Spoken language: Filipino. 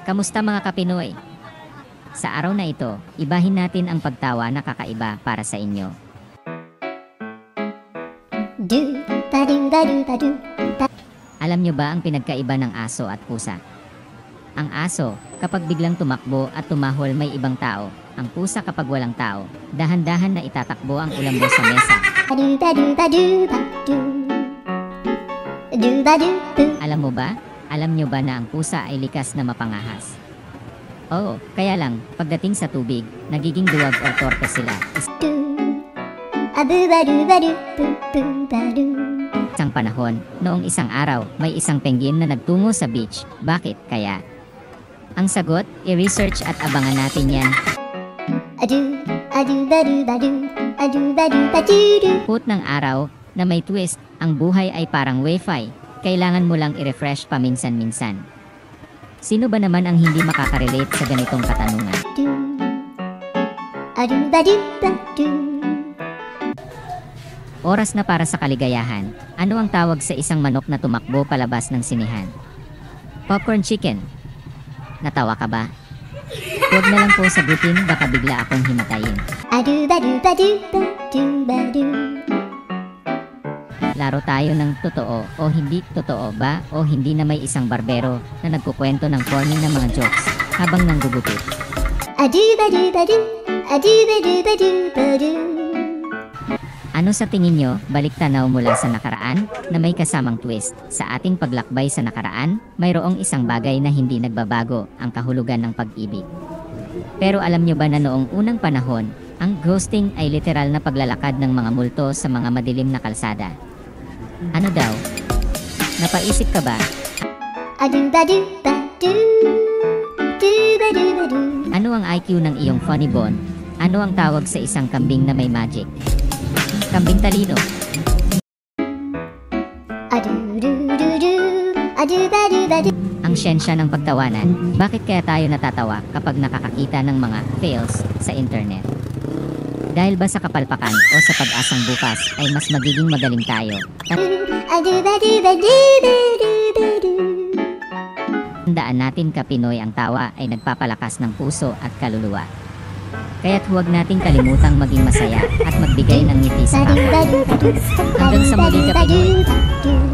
Kamusta mga Kapinoy? Sa araw na ito, ibahin natin ang pagtawa na kakaiba para sa inyo. Alam nyo ba ang pinagkaiba ng aso at pusa? Ang aso, kapag biglang tumakbo at tumahol may ibang tao. Ang pusa kapag walang tao, dahan-dahan na itatakbo ang ulambo sa mesa. Alam mo ba? Alam nyo ba na ang pusa ay likas na mapangahas? Oo, kaya lang, pagdating sa tubig, nagiging duwag o torpe sila. Isang panahon, noong isang araw, may isang penguin na nagtungo sa beach. Bakit kaya? Ang sagot, i-research at abangan natin yan. Quote ng araw na may twist, ang buhay ay parang wifi. Kailangan mo lang i-refresh paminsan-minsan. Sino ba naman ang hindi makakarelate sa ganitong katanungan? Oras na para sa kaligayahan. Ano ang tawag sa isang manok na tumakbo palabas ng sinehan? Popcorn chicken. Natawa ka ba? Huwag na lang po sagutin, baka bigla akong himatayin. Laro tayo ng totoo o hindi totoo ba o hindi na may isang barbero na nagkukwento ng corny na mga jokes habang nanggugupit. Ano sa tingin nyo, balik tanaw mula sa nakaraan na may kasamang twist? Sa ating paglakbay sa nakaraan, mayroong isang bagay na hindi nagbabago, ang kahulugan ng pag-ibig. Pero alam nyo ba na noong unang panahon, ang ghosting ay literal na paglalakad ng mga multo sa mga madilim na kalsada? Ano daw? Napaisip ka ba? Ano ang IQ ng iyong funny bone? Ano ang tawag sa isang kambing na may magic? Kambing talino. Ang siyensya ng pagtawanan. Bakit kaya tayo natatawa kapag nakakakita ng mga fails sa internet? Dahil ba sa kapalpakan o sa pag-asang bukas ay mas magiging magaling tayo? Tandaan natin Kapinoy, ang tawa ay nagpapalakas ng puso at kaluluwa. Kaya't huwag nating kalimutang maging masaya at magbigay ng ngiti sa kapwa. Hanggang sa muli Kapinoy.